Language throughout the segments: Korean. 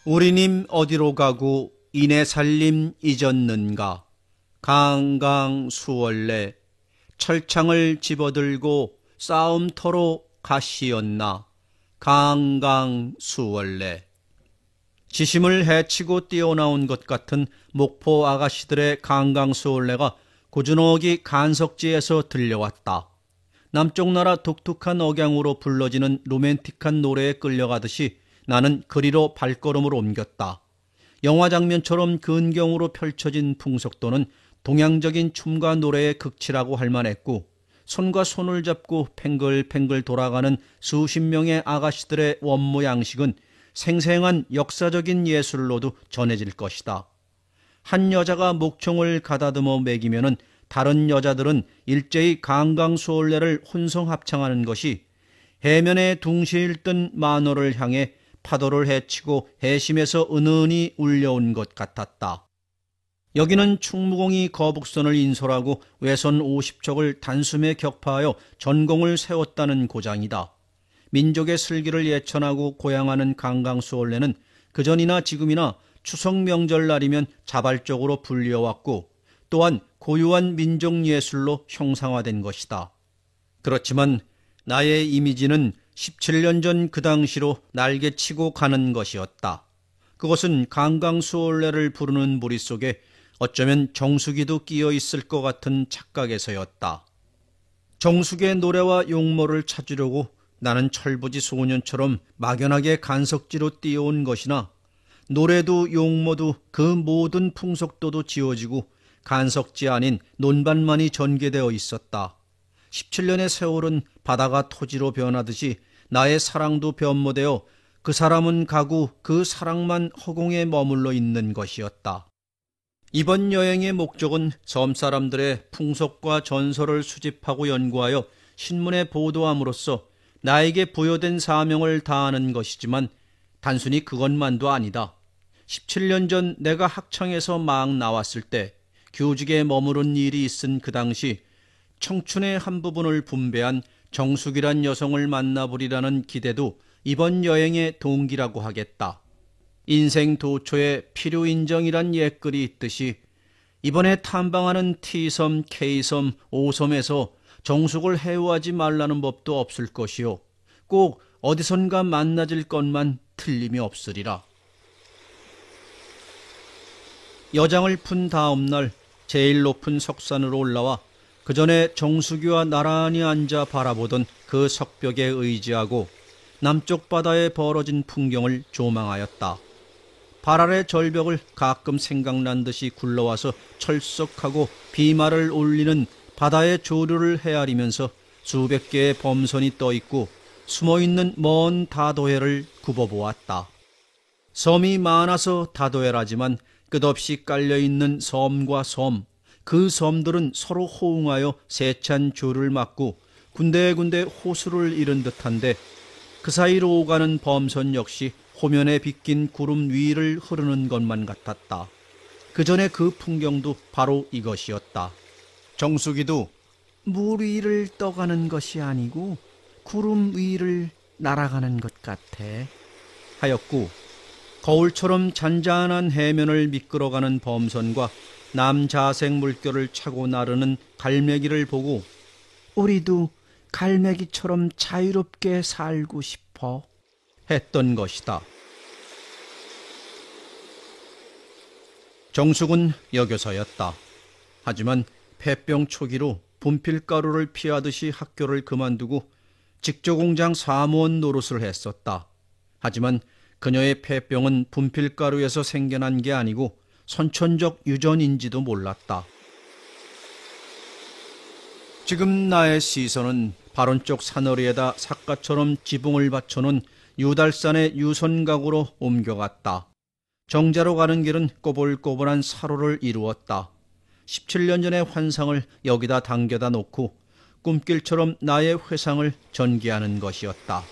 우리님 어디로 가고 이내 살림 잊었는가. 강강수월래 철창을 집어들고 싸움터로 가시었나. 강강수월래. 지심을 해치고 뛰어나온 것 같은 목포 아가씨들의 강강수월래가 고즈넉이 간석지에서 들려왔다. 남쪽 나라 독특한 억양으로 불러지는 로맨틱한 노래에 끌려가듯이 나는 그리로 발걸음을 옮겼다. 영화 장면처럼 근경으로 펼쳐진 풍속도는 동양적인 춤과 노래의 극치라고 할 만했고, 손과 손을 잡고 팽글팽글 돌아가는 수십 명의 아가씨들의 원모 양식은 생생한 역사적인 예술로도 전해질 것이다. 한 여자가 목총을 가다듬어 매기면은 다른 여자들은 일제히 강강수월래를 혼성합창하는 것이 해면에 둥실 뜬 만호를 향해 파도를 헤치고 해심에서 은은히 울려온 것 같았다. 여기는 충무공이 거북선을 인솔하고 외선 50척을 단숨에 격파하여 전공을 세웠다는 고장이다. 민족의 슬기를 예천하고 고양하는 강강수월래는 그전이나 지금이나 추석 명절날이면 자발적으로 불려왔고, 또한 고유한 민족예술로 형상화된 것이다. 그렇지만 나의 이미지는 17년 전 그 당시로 날개치고 가는 것이었다. 그것은 강강수월래를 부르는 무리 속에 어쩌면 정수기도 끼어 있을 것 같은 착각에서였다. 정숙의 노래와 용모를 찾으려고 나는 철부지 소년처럼 막연하게 간석지로 뛰어온 것이나, 노래도 용모도 그 모든 풍속도도 지워지고 간석지 아닌 논밭만이 전개되어 있었다. 17년의 세월은 바다가 토지로 변하듯이 나의 사랑도 변모되어 그 사람은 가고 그 사랑만 허공에 머물러 있는 것이었다. 이번 여행의 목적은 섬 사람들의 풍속과 전설을 수집하고 연구하여 신문에 보도함으로써 나에게 부여된 사명을 다하는 것이지만, 단순히 그것만도 아니다. 17년 전 내가 학창에서 막 나왔을 때 교직에 머무른 일이 있은 그 당시 청춘의 한 부분을 분배한 정숙이란 여성을 만나보리라는 기대도 이번 여행의 동기라고 하겠다. 인생 도초에 필요인정이란 옛글이 있듯이 이번에 탐방하는 T섬, K섬, O섬에서 정숙을 해오하지 말라는 법도 없을 것이요, 꼭 어디선가 만나질 것만 틀림이 없으리라. 여장을 푼 다음 날 제일 높은 석산으로 올라와 그 전에 정수기와 나란히 앉아 바라보던 그 석벽에 의지하고 남쪽 바다에 벌어진 풍경을 조망하였다. 발 아래 절벽을 가끔 생각난 듯이 굴러와서 철썩하고 비말을 올리는 바다의 조류를 헤아리면서 수백 개의 범선이 떠있고 숨어있는 먼 다도해를 굽어보았다. 섬이 많아서 다도해라지만 끝없이 깔려있는 섬과 섬, 그 섬들은 서로 호응하여 세찬 조를 막고 군데군데 호수를 이룬 듯한데, 그 사이로 오가는 범선 역시 호면에 빗긴 구름 위를 흐르는 것만 같았다. 그 전에 그 풍경도 바로 이것이었다. 정수기도 물 위를 떠가는 것이 아니고 구름 위를 날아가는 것 같아 하였고, 거울처럼 잔잔한 해면을 미끄러가는 범선과 남자색 물결을 차고 나르는 갈매기를 보고 우리도 갈매기처럼 자유롭게 살고 싶어 했던 것이다. 정숙은 여교사였다. 하지만 폐병 초기로 분필가루를 피하듯이 학교를 그만두고 직조공장 사무원 노릇을 했었다. 하지만 그녀의 폐병은 분필가루에서 생겨난 게 아니고 선천적 유전인지도 몰랐다. 지금 나의 시선은 발언쪽 사너리에다 삿갓처럼 지붕을 받쳐놓은 유달산의 유선각으로 옮겨갔다. 정자로 가는 길은 꼬불꼬불한 사로를 이루었다. 17년 전의 환상을 여기다 당겨다 놓고 꿈길처럼 나의 회상을 전개하는 것이었다.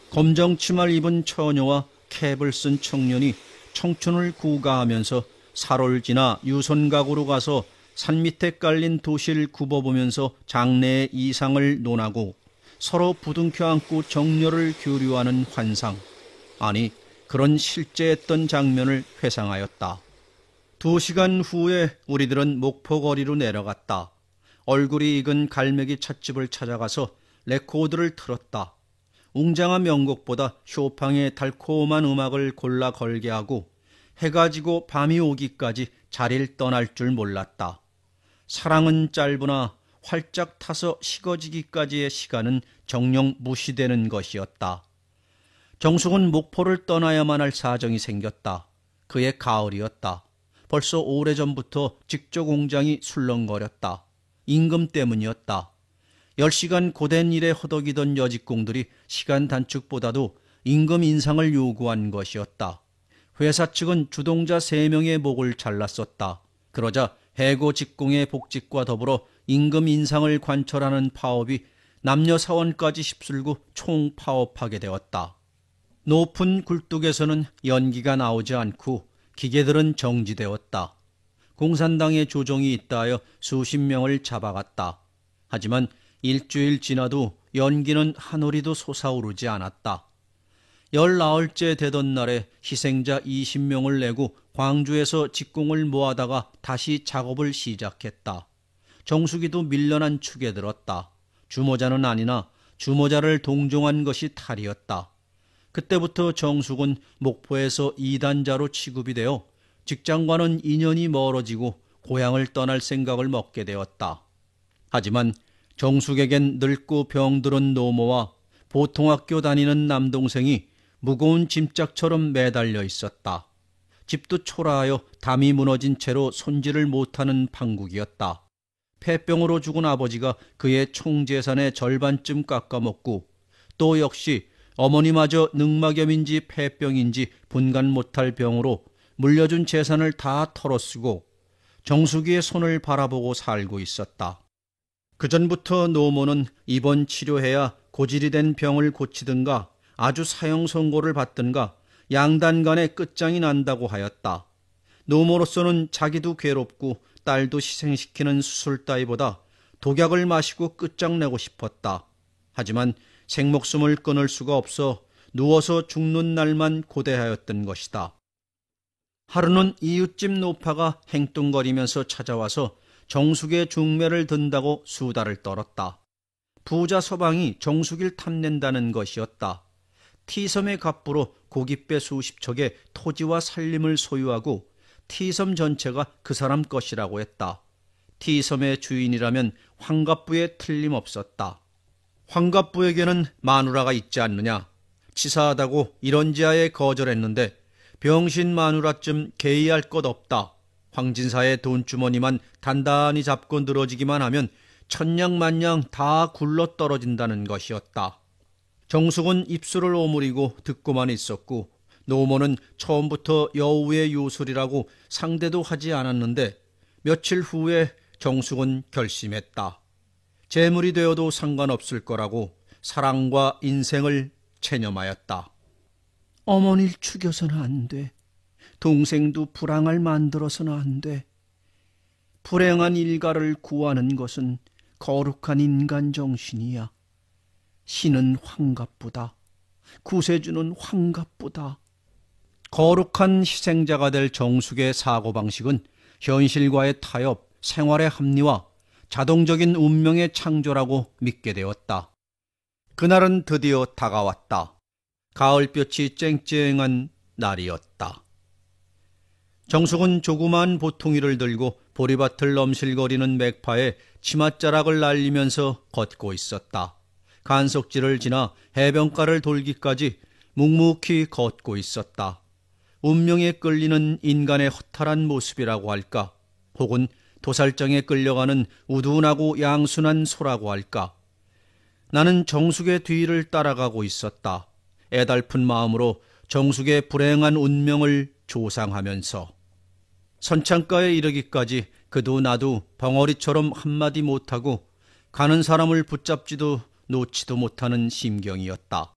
검정 치마를 입은 처녀와 캡을 쓴 청년이 청춘을 구가하면서 사로를 지나 유선각으로 가서 산 밑에 깔린 도시를 굽어보면서 장래의 이상을 논하고 서로 부둥켜 안고 정열을 교류하는 환상, 아니 그런 실제했던 장면을 회상하였다. 2시간 후에 우리들은 목포거리로 내려갔다. 얼굴이 익은 갈매기 찻집을 찾아가서 레코드를 틀었다. 웅장한 명곡보다 쇼팡의 달콤한 음악을 골라 걸게 하고 해가 지고 밤이 오기까지 자리를 떠날 줄 몰랐다. 사랑은 짧으나 활짝 타서 식어지기까지의 시간은 정녕 무시되는 것이었다. 정숙은 목포를 떠나야만 할 사정이 생겼다. 그의 가을이었다. 벌써 오래전부터 직조 공장이 술렁거렸다. 임금 때문이었다. 10시간 고된 일에 허덕이던 여직공들이 시간 단축보다도 임금 인상을 요구한 것이었다. 회사 측은 주동자 3명의 목을 잘랐었다. 그러자 해고 직공의 복직과 더불어 임금 인상을 관철하는 파업이 남녀 사원까지 휩쓸고 총파업하게 되었다. 높은 굴뚝에서는 연기가 나오지 않고 기계들은 정지되었다. 공산당의 조종이 있다하여 수십 명을 잡아갔다. 하지만 일주일 지나도 연기는 한 오리도 솟아오르지 않았다. 19째 되던 날에 희생자 20명을 내고 광주에서 직공을 모아다가 다시 작업을 시작했다. 정수기도 밀려난 축에 들었다. 주모자는 아니나 주모자를 동종한 것이 탈이었다. 그때부터 정숙은 목포에서 이단자로 취급이 되어 직장과는 인연이 멀어지고 고향을 떠날 생각을 먹게 되었다. 하지만 정숙에겐 늙고 병들은 노모와 보통학교 다니는 남동생이 무거운 짐짝처럼 매달려 있었다. 집도 초라하여 담이 무너진 채로 손질을 못하는 판국이었다. 폐병으로 죽은 아버지가 그의 총재산의 절반쯤 깎아먹고 또 역시 어머니마저 늑막염인지 폐병인지 분간 못할 병으로 물려준 재산을 다 털어쓰고 정숙이의 손을 바라보고 살고 있었다. 그전부터 노모는 입원 치료해야 고질이 된 병을 고치든가 아주 사형 선고를 받든가 양단 간의 끝장이 난다고 하였다. 노모로서는 자기도 괴롭고 딸도 희생시키는 수술 따위보다 독약을 마시고 끝장내고 싶었다. 하지만 생목숨을 끊을 수가 없어 누워서 죽는 날만 고대하였던 것이다. 하루는 이웃집 노파가 행뚱거리면서 찾아와서 정숙의 중매를 든다고 수다를 떨었다. 부자 서방이 정숙을 탐낸다는 것이었다. T섬의 갑부로 고깃배 수십 척의 토지와 살림을 소유하고 T섬 전체가 그 사람 것이라고 했다. T섬의 주인이라면 황갑부에 틀림없었다. 황갑부에게는 마누라가 있지 않느냐. 치사하다고 이런지하에 거절했는데 병신 마누라쯤 개의할 것 없다. 황진사의 돈주머니만 단단히 잡고 늘어지기만 하면 천냥만냥 다 굴러떨어진다는 것이었다. 정숙은 입술을 오므리고 듣고만 있었고 노모는 처음부터 여우의 요술이라고 상대도 하지 않았는데 며칠 후에 정숙은 결심했다. 재물이 되어도 상관없을 거라고 사랑과 인생을 체념하였다. 어머니를 죽여서는 안 돼. 동생도 불행을 만들어서는 안 돼. 불행한 일가를 구하는 것은 거룩한 인간 정신이야. 신은 황갑보다, 구세주는 황갑보다. 거룩한 희생자가 될 정숙의 사고방식은 현실과의 타협, 생활의 합리화, 자동적인 운명의 창조라고 믿게 되었다. 그날은 드디어 다가왔다. 가을볕이 쨍쨍한 날이었다. 정숙은 조그만 보통이를 들고 보리밭을 넘실거리는 맥파에 치맛자락을 날리면서 걷고 있었다. 간석지를 지나 해변가를 돌기까지 묵묵히 걷고 있었다. 운명에 끌리는 인간의 허탈한 모습이라고 할까? 혹은 도살장에 끌려가는 우둔하고 양순한 소라고 할까? 나는 정숙의 뒤를 따라가고 있었다. 애달픈 마음으로 정숙의 불행한 운명을 조상하면서. 선창가에 이르기까지 그도 나도 벙어리처럼 한마디 못하고 가는 사람을 붙잡지도 놓지도 못하는 심경이었다.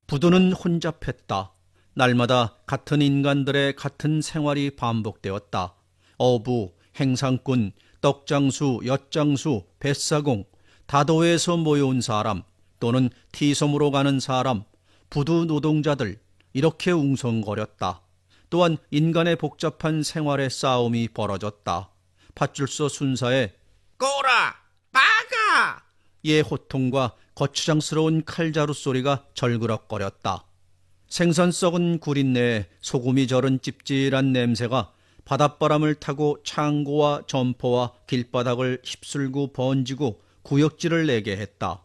부두는 혼잡했다. 날마다 같은 인간들의 같은 생활이 반복되었다. 어부, 행상꾼, 떡장수, 엿장수, 뱃사공, 다도에서 모여온 사람 또는 T섬으로 가는 사람, 부두 노동자들, 이렇게 웅성거렸다. 또한 인간의 복잡한 생활의 싸움이 벌어졌다. 팥줄소 순사의 꼬라! 막아! 의 호통과 거추장스러운 칼자루 소리가 절그럭거렸다. 생선 썩은 구린내에 소금이 절은 찝찝한 냄새가 바닷바람을 타고 창고와 점포와 길바닥을 휩쓸고 번지고 구역질을 내게 했다.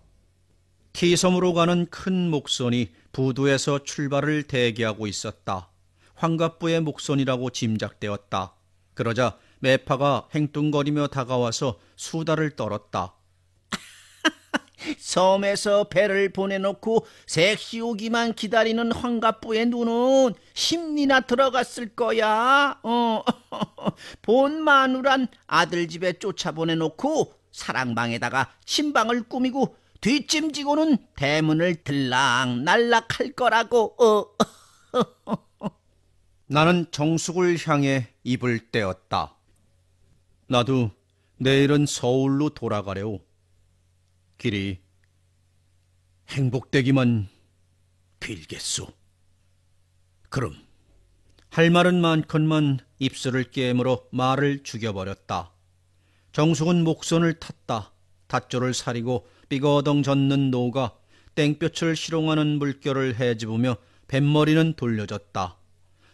T섬으로 가는 큰 목선이 부두에서 출발을 대기하고 있었다. 환갑부의 목선이라고 짐작되었다. 그러자 매파가 행뚱거리며 다가와서 수다를 떨었다. 섬에서 배를 보내놓고 색시 오기만 기다리는 환갑부의 눈은 심리나 들어갔을 거야. 본 마누란 아들 집에 쫓아보내놓고 사랑방에다가 신방을 꾸미고 뒷짐지고는 대문을 들락날락 할 거라고. 나는 정숙을 향해 입을 떼었다. 나도 내일은 서울로 돌아가려오. 길이 행복되기만 빌겠소. 그럼 할 말은 많건만 입술을 깨물어 말을 죽여버렸다. 정숙은 목선을 탔다. 닷조를 사리고 삐거덩 젖는 노가 땡볕을 희롱하는 물결을 헤집으며 뱃머리는 돌려졌다.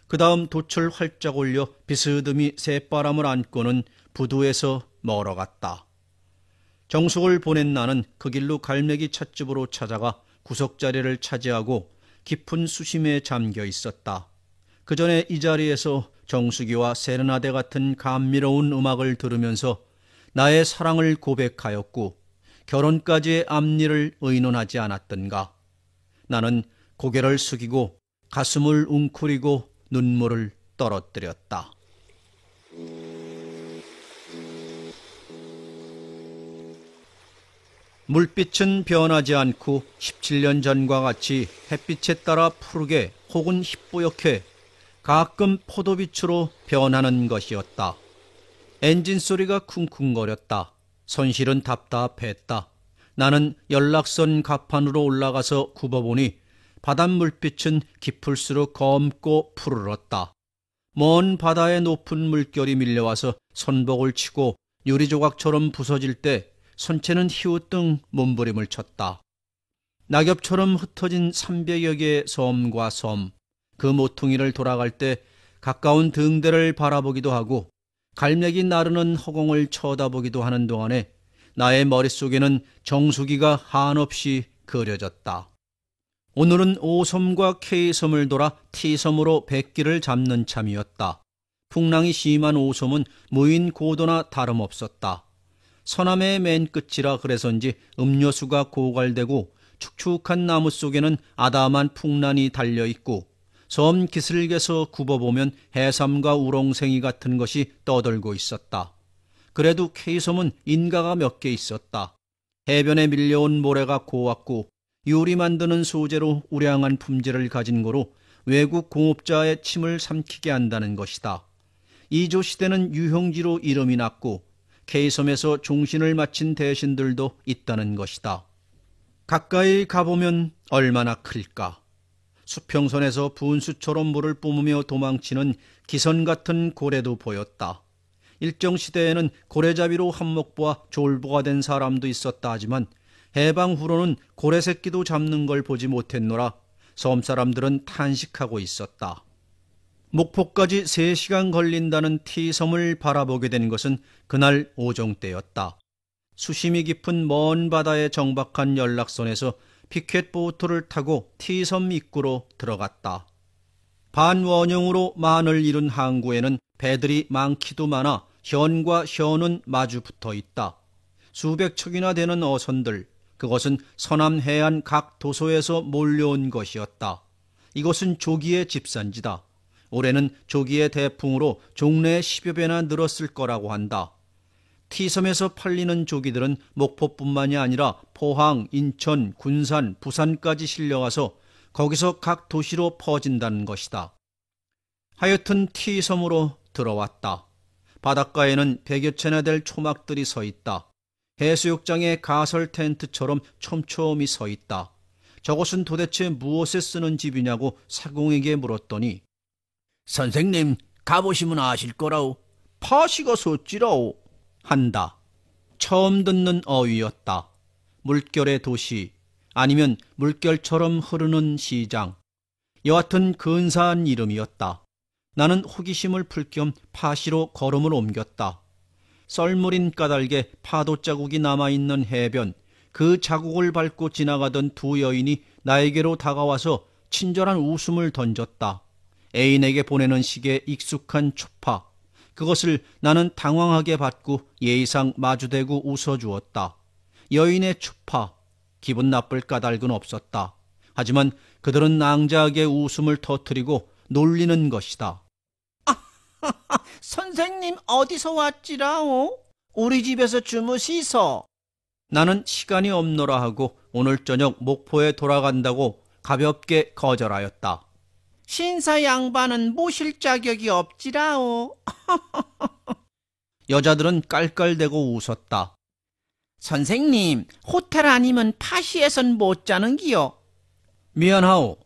그 다음 돛을 활짝 올려 비스듬히 새바람을 안고는 부두에서 멀어갔다. 정숙을 보낸 나는 그 길로 갈매기 찻집으로 찾아가 구석자리를 차지하고 깊은 수심에 잠겨 있었다. 그 전에 이 자리에서 정숙이와 세레나데 같은 감미로운 음악을 들으면서 나의 사랑을 고백하였고 결혼까지의 앞일을 의논하지 않았던가. 나는 고개를 숙이고 가슴을 웅크리고 눈물을 떨어뜨렸다. 물빛은 변하지 않고 17년 전과 같이 햇빛에 따라 푸르게 혹은 희뿌옇게 가끔 포도빛으로 변하는 것이었다. 엔진 소리가 쿵쿵거렸다. 손실은 답답했다. 나는 연락선 갑판으로 올라가서 굽어보니 바닷물빛은 깊을수록 검고 푸르렀다. 먼 바다의 높은 물결이 밀려와서 선복을 치고 유리조각처럼 부서질 때 선체는 희우뚱 몸부림을 쳤다. 낙엽처럼 흩어진 300여 개의 섬과 섬, 그 모퉁이를 돌아갈 때 가까운 등대를 바라보기도 하고 갈매기 나르는 허공을 쳐다보기도 하는 동안에 나의 머릿속에는 정수기가 한없이 그려졌다. 오늘은 O섬과 K섬을 돌아 T섬으로 백기를 잡는 참이었다. 풍랑이 심한 O섬은 무인 고도나 다름없었다. 서남의 맨 끝이라 그래서인지 음료수가 고갈되고 축축한 나무 속에는 아담한 풍란이 달려있고 섬 기슭에서 굽어보면 해삼과 우렁생이 같은 것이 떠돌고 있었다. 그래도 K섬은 인가가 몇 개 있었다. 해변에 밀려온 모래가 고왔고 유리 만드는 소재로 우량한 품질을 가진 거로 외국 공업자의 침을 삼키게 한다는 것이다. 이조 시대는 유형지로 이름이 났고 K섬에서 종신을 마친 대신들도 있다는 것이다. 가까이 가보면 얼마나 클까. 수평선에서 분수처럼 물을 뿜으며 도망치는 기선 같은 고래도 보였다. 일정 시대에는 고래잡이로 한몫보아 졸부가 된 사람도 있었다 하지만 해방 후로는 고래 새끼도 잡는 걸 보지 못했노라 섬사람들은 탄식하고 있었다. 목포까지 3시간 걸린다는 T섬을 바라보게 된 것은 그날 오정 때였다. 수심이 깊은 먼 바다의 정박한 연락선에서 피켓보트를 타고 T섬 입구로 들어갔다. 반원형으로 만을 이룬 항구에는 배들이 많기도 많아 현과 현은 마주 붙어 있다. 수백 척이나 되는 어선들, 그것은 서남 해안 각 도소에서 몰려온 것이었다. 이것은 조기의 집산지다. 올해는 조기의 대풍으로 종래 10여 배나 늘었을 거라고 한다. T섬에서 팔리는 조기들은 목포뿐만이 아니라 포항, 인천, 군산, 부산까지 실려가서 거기서 각 도시로 퍼진다는 것이다. 하여튼 T섬으로 들어왔다. 바닷가에는 100여 채나 될 초막들이 서 있다. 해수욕장의 가설 텐트처럼 촘촘히 서 있다. 저것은 도대체 무엇에 쓰는 집이냐고 사공에게 물었더니 선생님, 가보시면 아실 거라오. 파시가 섰지라오 한다. 처음 듣는 어휘였다. 물결의 도시, 아니면 물결처럼 흐르는 시장. 여하튼 근사한 이름이었다. 나는 호기심을 풀 겸 파시로 걸음을 옮겼다. 썰물인 까닭에 파도 자국이 남아있는 해변, 그 자국을 밟고 지나가던 두 여인이 나에게로 다가와서 친절한 웃음을 던졌다. 애인에게 보내는 식의 익숙한 초파. 그것을 나는 당황하게 받고 예의상 마주대고 웃어주었다. 여인의 초파, 기분 나쁠 까닭은 없었다. 하지만 그들은 낭자하게 웃음을 터뜨리고 놀리는 것이다. 선생님, 어디서 왔지라오? 우리 집에서 주무시소. 나는 시간이 없노라 하고 오늘 저녁 목포에 돌아간다고 가볍게 거절하였다. 신사 양반은 모실 자격이 없지라오. 여자들은 깔깔대고 웃었다. 선생님, 호텔 아니면 파시에선 못 자는 기요. 미안하오.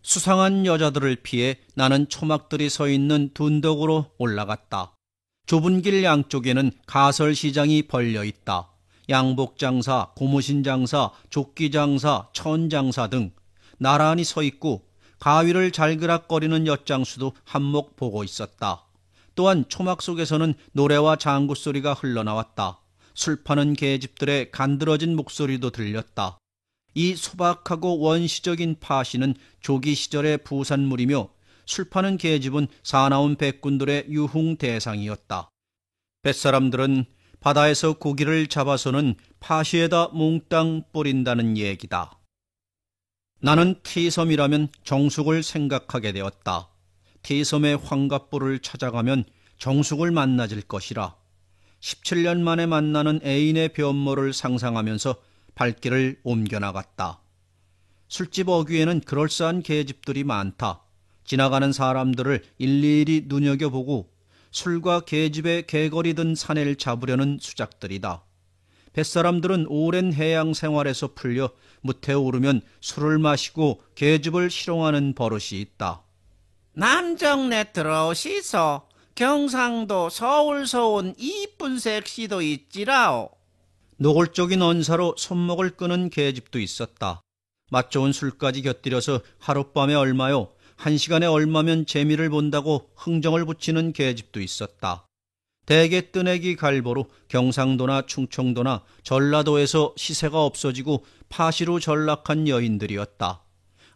수상한 여자들을 피해 나는 초막들이 서 있는 둔덕으로 올라갔다. 좁은 길 양쪽에는 가설시장이 벌려있다. 양복장사, 고무신장사, 조끼장사, 천장사 등 나란히 서 있고 가위를 잘그락거리는 엿장수도 한몫 보고 있었다. 또한 초막 속에서는 노래와 장구 소리가 흘러나왔다. 술 파는 계집들의 간드러진 목소리도 들렸다. 이 소박하고 원시적인 파시는 조기 시절의 부산물이며 술 파는 계집은 사나운 백군들의 유흥 대상이었다. 뱃사람들은 바다에서 고기를 잡아서는 파시에다 몽땅 뿌린다는 얘기다. 나는 티섬이라면 정숙을 생각하게 되었다. 티섬의 환갑부를 찾아가면 정숙을 만나질 것이라. 17년 만에 만나는 애인의 변모를 상상하면서 발길을 옮겨나갔다. 술집 어귀에는 그럴싸한 계집들이 많다. 지나가는 사람들을 일일이 눈여겨보고 술과 계집의 개거리든 사내를 잡으려는 수작들이다. 뱃사람들은 오랜 해양 생활에서 풀려 무태 오르면 술을 마시고 계집을 희롱하는 버릇이 있다. 남정네 들어오시소. 경상도 서울서 온 이쁜 색시도 있지라오. 노골적인 언사로 손목을 끄는 계집도 있었다. 맛 좋은 술까지 곁들여서 하룻밤에 얼마요, 1시간에 얼마면 재미를 본다고 흥정을 붙이는 계집도 있었다. 대개 뜨내기 갈보로 경상도나 충청도나 전라도에서 시세가 없어지고 파시로 전락한 여인들이었다.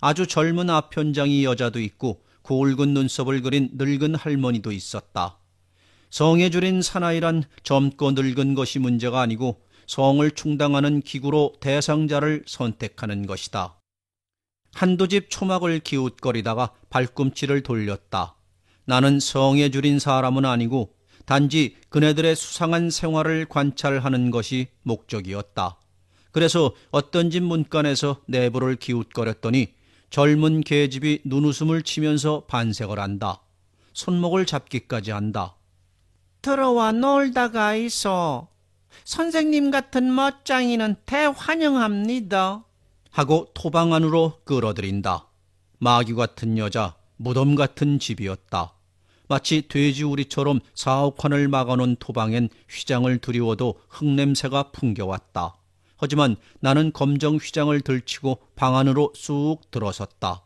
아주 젊은 아편장이 여자도 있고 고울근 눈썹을 그린 늙은 할머니도 있었다. 성에 줄인 사나이란 젊고 늙은 것이 문제가 아니고 성을 충당하는 기구로 대상자를 선택하는 것이다. 한두 집 초막을 기웃거리다가 발꿈치를 돌렸다. 나는 성에 줄인 사람은 아니고 단지 그네들의 수상한 생활을 관찰하는 것이 목적이었다. 그래서 어떤 집 문간에서 내부를 기웃거렸더니 젊은 계집이 눈웃음을 치면서 반색을 한다. 손목을 잡기까지 한다. 들어와 놀다가 있어. 선생님 같은 멋쟁이는 대환영합니다. 하고 토방 안으로 끌어들인다. 마귀 같은 여자, 무덤 같은 집이었다. 마치 돼지우리처럼 사옥환을 막아놓은 토방엔 휘장을 두리워도 흙냄새가 풍겨왔다. 하지만 나는 검정 휘장을 들치고 방 안으로 쑥 들어섰다.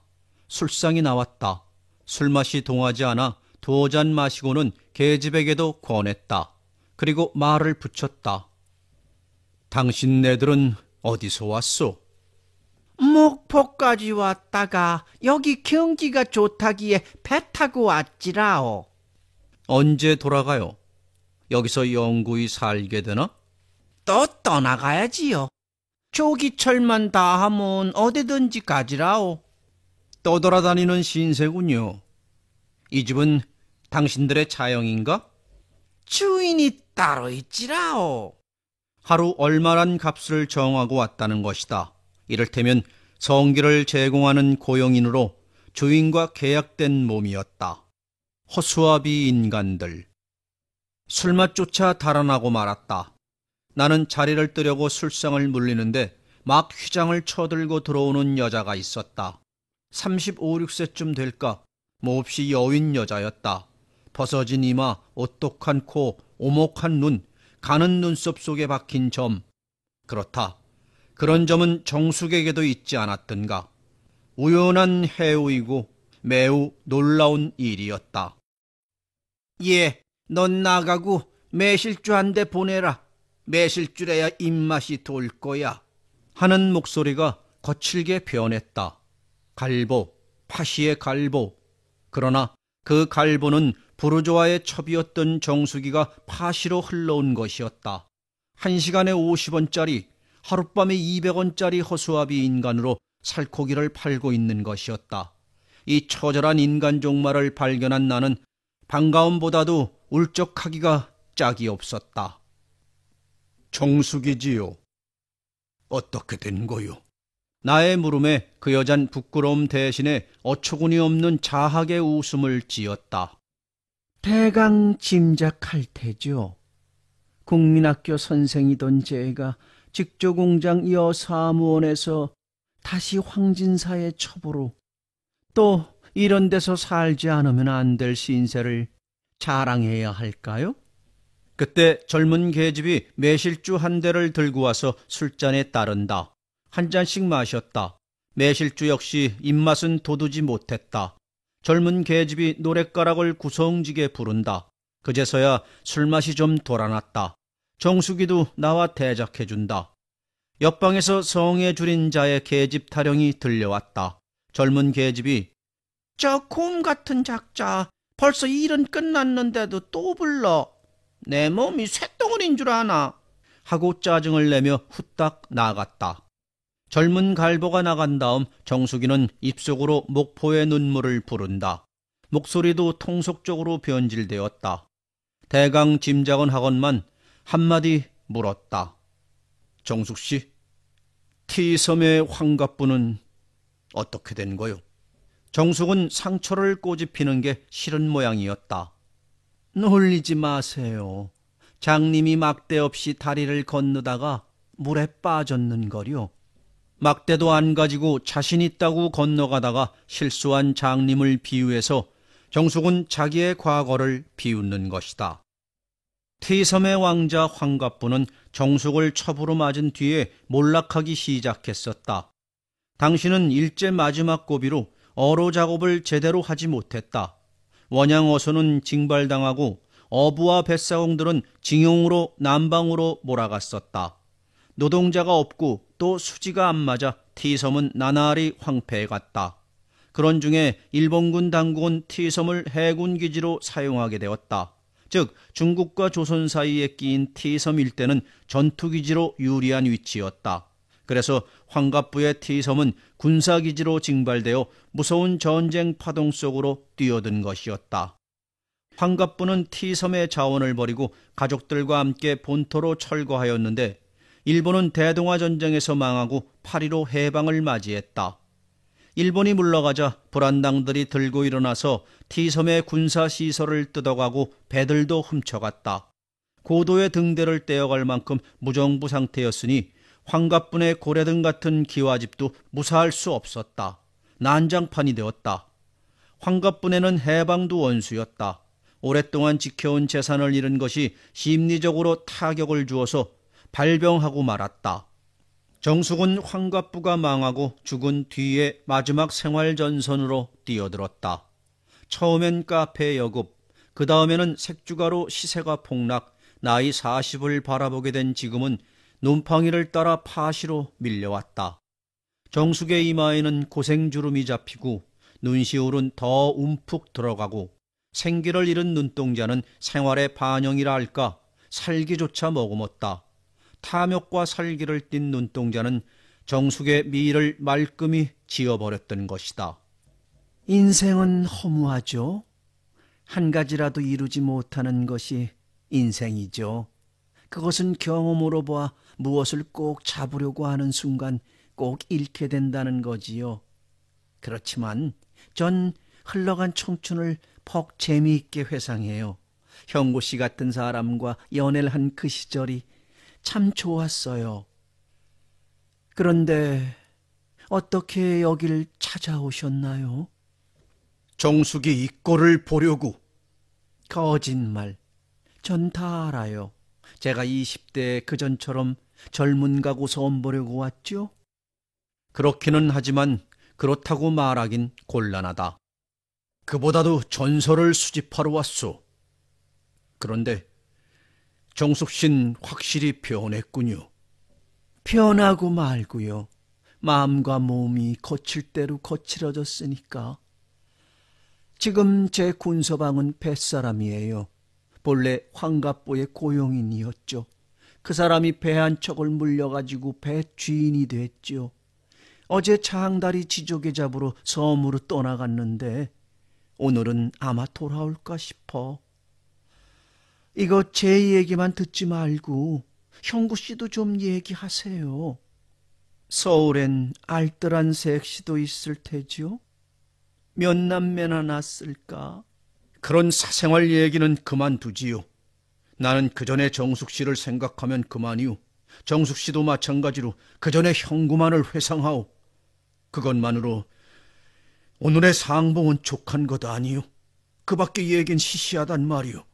술상이 나왔다. 술맛이 동하지 않아 두어 잔 마시고는 계집에게도 권했다. 그리고 말을 붙였다. 당신네들은 어디서 왔소? 목포까지 왔다가 여기 경기가 좋다기에 배 타고 왔지라오. 언제 돌아가요? 여기서 영구히 살게 되나? 또 떠나가야지요. 조기철만 다 하면 어디든지 가지라오. 떠돌아다니는 신세군요. 이 집은 당신들의 자영인가? 주인이 따로 있지라오. 하루 얼마란 값을 정하고 왔다는 것이다. 이를테면 성기를 제공하는 고용인으로 주인과 계약된 몸이었다. 허수아비 인간들. 술맛조차 달아나고 말았다. 나는 자리를 뜨려고 술상을 물리는데 막 휘장을 쳐들고 들어오는 여자가 있었다. 35, 6세쯤 될까? 몹시 여윈 여자였다. 벗어진 이마, 오똑한 코, 오목한 눈, 가는 눈썹 속에 박힌 점. 그렇다. 그런 점은 정숙에게도 있지 않았던가. 우연한 해우이고 매우 놀라운 일이었다. 예, 넌 나가고 매실주 한 대 보내라. 매실주래야 입맛이 돌 거야. 하는 목소리가 거칠게 변했다. 갈보, 파시의 갈보. 그러나 그 갈보는 부르조아의 첩이었던 정수기가 파시로 흘러온 것이었다. 1시간에 50원짜리, 하룻밤에 200원짜리 허수아비 인간으로 살코기를 팔고 있는 것이었다. 이 처절한 인간 종말을 발견한 나는 반가움보다도 울적하기가 짝이 없었다. 정숙이지요. 어떻게 된 거요? 나의 물음에 그 여잔 부끄러움 대신에 어처구니 없는 자학의 웃음을 지었다. 대강 짐작할 테죠. 국민학교 선생이던 제가 직조공장 여사무원에서 다시 황진사의 첩으로 또 이런 데서 살지 않으면 안 될 신세를 자랑해야 할까요? 그때 젊은 계집이 매실주 한 대를 들고 와서 술잔에 따른다. 한 잔씩 마셨다. 매실주 역시 입맛은 돋우지 못했다. 젊은 계집이 노랫가락을 구성지게 부른다. 그제서야 술맛이 좀 돌아났다. 정숙이도 나와 대작해준다. 옆방에서 성에 줄인 자의 계집 타령이 들려왔다. 젊은 계집이 저 곰 같은 작자, 벌써 일은 끝났는데도 또 불러. 내 몸이 쇳덩어리인 줄 아나. 하고 짜증을 내며 후딱 나갔다. 젊은 갈보가 나간 다음 정숙이는 입속으로 목포의 눈물을 부른다. 목소리도 통속적으로 변질되었다. 대강 짐작은 하건만 한마디 물었다. 정숙씨, T섬의 환갑부는 어떻게 된 거요? 정숙은 상처를 꼬집히는 게 싫은 모양이었다. 놀리지 마세요. 장님이 막대 없이 다리를 건너다가 물에 빠졌는거려. 막대도 안 가지고 자신 있다고 건너가다가 실수한 장님을 비유해서 정숙은 자기의 과거를 비웃는 것이다. T섬의 왕자 환갑부는 정숙을 첩으로 맞은 뒤에 몰락하기 시작했었다. 당신은 일제 마지막 고비로 어로 작업을 제대로 하지 못했다. 원양 어선은 징발당하고 어부와 뱃사공들은 징용으로 남방으로 몰아갔었다. 노동자가 없고 또 수지가 안 맞아 T섬은 나날이 황폐해갔다. 그런 중에 일본군 당국은 T섬을 해군기지로 사용하게 되었다. 즉 중국과 조선 사이에 끼인 T섬 일대는 전투기지로 유리한 위치였다. 그래서 환갑부의 T섬은 군사기지로 징발되어 무서운 전쟁 파동 속으로 뛰어든 것이었다. 환갑부는 T섬의 자원을 버리고 가족들과 함께 본토로 철거하였는데 일본은 대동아 전쟁에서 망하고 8.15 해방을 맞이했다. 일본이 물러가자 불안당들이 들고 일어나서 T섬의 군사시설을 뜯어가고 배들도 훔쳐갔다. 고도의 등대를 떼어갈 만큼 무정부 상태였으니 환갑분의 고래등 같은 기와집도 무사할 수 없었다. 난장판이 되었다. 환갑분에는 해방도 원수였다. 오랫동안 지켜온 재산을 잃은 것이 심리적으로 타격을 주어서 발병하고 말았다. 정숙은 환갑부가 망하고 죽은 뒤에 마지막 생활전선으로 뛰어들었다. 처음엔 카페 여급, 그 다음에는 색주가로 시세가 폭락, 나이 40을 바라보게 된 지금은 눈팡이를 따라 파시로 밀려왔다. 정숙의 이마에는 고생주름이 잡히고 눈시울은 더 움푹 들어가고 생기를 잃은 눈동자는 생활의 반영이라 할까 살기조차 머금었다. 탐욕과 살기를 띤 눈동자는 정숙의 미를 말끔히 지워버렸던 것이다. 인생은 허무하죠. 한 가지라도 이루지 못하는 것이 인생이죠. 그것은 경험으로 보아 무엇을 꼭 잡으려고 하는 순간 꼭 잃게 된다는 거지요. 그렇지만 전 흘러간 청춘을 퍽 재미있게 회상해요. 형구 씨 같은 사람과 연애를 한 그 시절이 참 좋았어요. 그런데 어떻게 여길 찾아오셨나요? 정숙이 이 꼴을 보려고. 거짓말. 전 다 알아요. 제가 20대에 그전처럼 젊은 가구 선 보려고 왔죠? 그렇기는 하지만 그렇다고 말하긴 곤란하다. 그보다도 전설을 수집하러 왔소. 그런데 정숙 씨는 확실히 변했군요. 변하고 말고요. 마음과 몸이 거칠 대로 거칠어졌으니까. 지금 제 군서방은 뱃사람이에요. 본래 환갑부의 고용인이었죠. 그 사람이 배 한 척을 물려가지고 배 주인이 됐죠. 어제 장다리 지조개 잡으러 섬으로 떠나갔는데 오늘은 아마 돌아올까 싶어. 이거 제 얘기만 듣지 말고 형구 씨도 좀 얘기하세요. 서울엔 알뜰한 색시도 있을 테죠? 몇 남매나 낳았을까? 그런 사생활 얘기는 그만두지요. 나는 그전에 정숙 씨를 생각하면 그만이요. 정숙 씨도 마찬가지로 그전에 형구만을 회상하오. 그것만으로 오늘의 상봉은 족한 것 아니요. 그 밖에 얘긴 시시하단 말이요.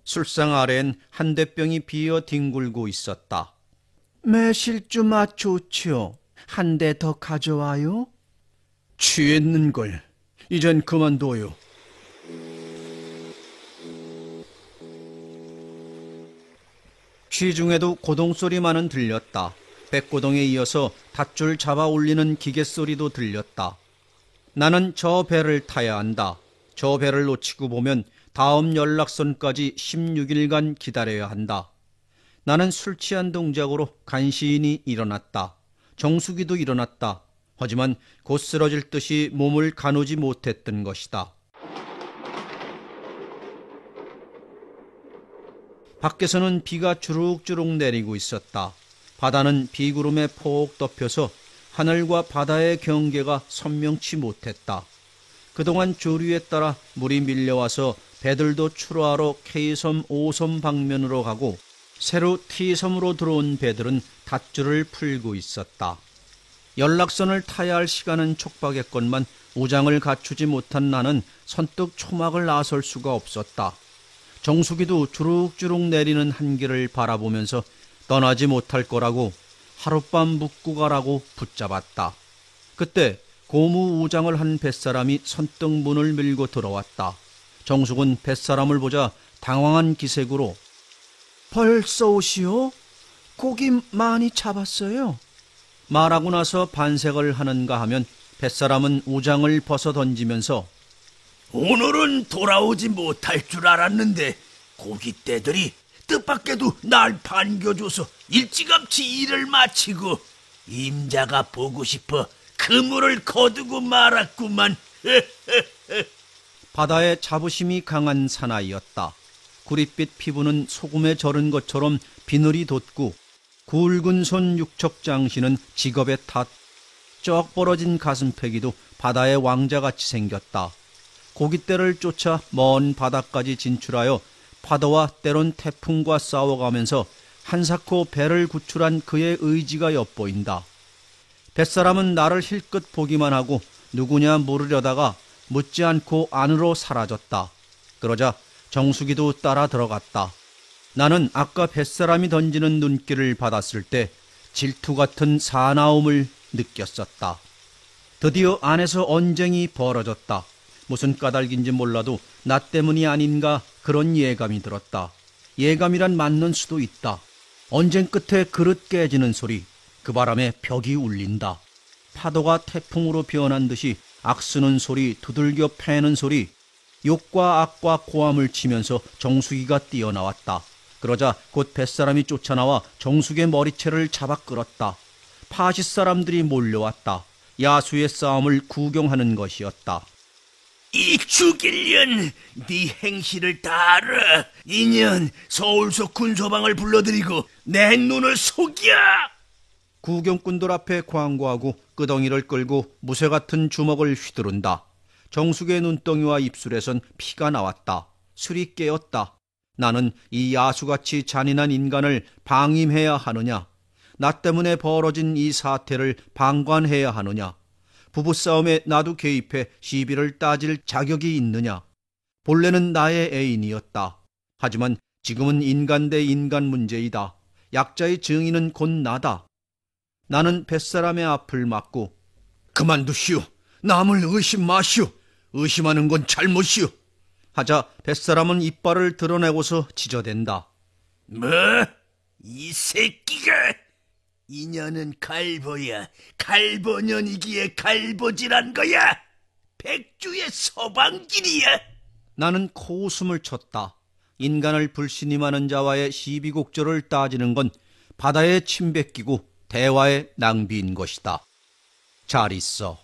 술상 아래엔 한 대병이 비어 뒹굴고 있었다. 매실주 맛 좋지요. 한 대 더 가져와요. 취했는걸. 이젠 그만둬요. 취중에도 고동소리만은 들렸다. 백고동에 이어서 닷줄 잡아 올리는 기계소리도 들렸다. 나는 저 배를 타야 한다. 저 배를 놓치고 보면 다음 연락선까지 16일간 기다려야 한다. 나는 술 취한 동작으로 간신히 일어났다. 정숙이도 일어났다. 하지만 곧 쓰러질 듯이 몸을 가누지 못했던 것이다. 밖에서는 비가 주룩주룩 내리고 있었다. 바다는 비구름에 폭 덮여서 하늘과 바다의 경계가 선명치 못했다. 그동안 조류에 따라 물이 밀려와서 배들도 출하하러 K섬 5섬 방면으로 가고 새로 T섬으로 들어온 배들은 닷줄을 풀고 있었다. 연락선을 타야 할 시간은 촉박했건만 우장을 갖추지 못한 나는 선뜻 초막을 나설 수가 없었다. 정숙이도 주룩주룩 내리는 한기를 바라보면서 떠나지 못할 거라고 하룻밤 묵고 가라고 붙잡았다. 그때 고무 우장을 한 뱃사람이 선뜻 문을 밀고 들어왔다. 정숙은 뱃사람을 보자 당황한 기색으로 벌써 오시오? 고기 많이 잡았어요. 말하고 나서 반색을 하는가 하면 뱃사람은 우장을 벗어 던지면서 오늘은 돌아오지 못할 줄 알았는데 고깃대들이 뜻밖에도 날 반겨줘서 일찌감치 일을 마치고 임자가 보고 싶어 그물을 거두고 말았구만. 바다에 자부심이 강한 사나이였다. 구릿빛 피부는 소금에 절은 것처럼 비늘이 돋고 굵은 손 육척장신은 직업의 탓, 쩍 벌어진 가슴패기도 바다의 왕자같이 생겼다. 고깃대를 쫓아 먼 바다까지 진출하여 파도와 때론 태풍과 싸워가면서 한사코 배를 구출한 그의 의지가 엿보인다. 뱃사람은 나를 힐끗 보기만 하고 누구냐 물으려다가 묻지 않고 안으로 사라졌다. 그러자 정숙이도 따라 들어갔다. 나는 아까 뱃사람이 던지는 눈길을 받았을 때 질투 같은 사나움을 느꼈었다. 드디어 안에서 언쟁이 벌어졌다. 무슨 까닭인지 몰라도 나 때문이 아닌가 그런 예감이 들었다. 예감이란 맞는 수도 있다. 언쟁 끝에 그릇 깨지는 소리, 그 바람에 벽이 울린다. 파도가 태풍으로 변한 듯이 악쓰는 소리, 두들겨 패는 소리, 욕과 악과 고함을 치면서 정숙이가 뛰어나왔다. 그러자 곧 뱃사람이 쫓아나와 정숙의 머리채를 잡아 끌었다. 파시 사람들이 몰려왔다. 야수의 싸움을 구경하는 것이었다. 이 죽일년 네 행실을 다 알아. 이년 서울서 군소방을 불러들이고 내 눈을 속여. 구경꾼들 앞에 광고하고 끄덩이를 끌고 무쇠 같은 주먹을 휘두른다. 정숙의 눈덩이와 입술에선 피가 나왔다. 술이 깨었다. 나는 이 야수같이 잔인한 인간을 방임해야 하느냐? 나 때문에 벌어진 이 사태를 방관해야 하느냐? 부부싸움에 나도 개입해 시비를 따질 자격이 있느냐? 본래는 나의 애인이었다. 하지만 지금은 인간 대 인간 문제이다. 약자의 증인은 곧 나다. 나는 뱃사람의 앞을 막고 그만두시오. 남을 의심 마시오. 의심하는 건 잘못이오. 하자 뱃사람은 이빨을 드러내고서 지저댄다. 뭐? 이 새끼가? 이년은 갈보야. 갈보년이기에 갈보질한 거야. 백주의 서방길이야. 나는 코웃음을 쳤다. 인간을 불신임하는 자와의 시비곡절을 따지는 건 바다에 침 뱉기고 대화의 낭비인 것이다. 잘 있어.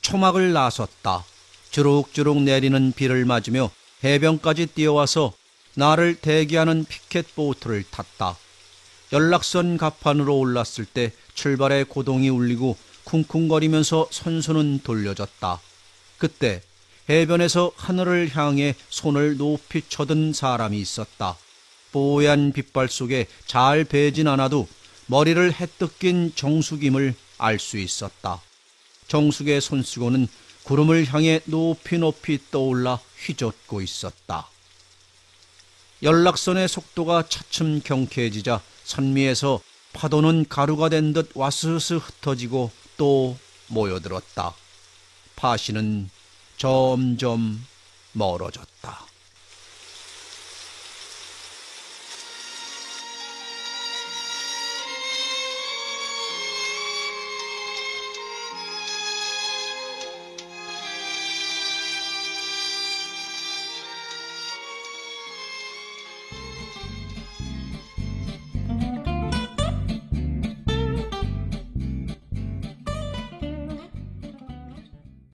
초막을 나섰다. 주룩주룩 내리는 비를 맞으며 해변까지 뛰어와서 나를 대기하는 피켓보트를 탔다. 연락선 갑판으로 올랐을 때 출발의 고동이 울리고 쿵쿵거리면서 선수는 돌려졌다. 그때 해변에서 하늘을 향해 손을 높이 쳐든 사람이 있었다. 뽀얀 빛발 속에 잘 배진 않아도 머리를 해뜯긴 정숙임을 알 수 있었다. 정숙의 손수건은 구름을 향해 높이 높이 떠올라 휘젓고 있었다. 연락선의 속도가 차츰 경쾌해지자 선미에서 파도는 가루가 된 듯 와스스 흩어지고 또 모여들었다. 파시는 점점 멀어졌다.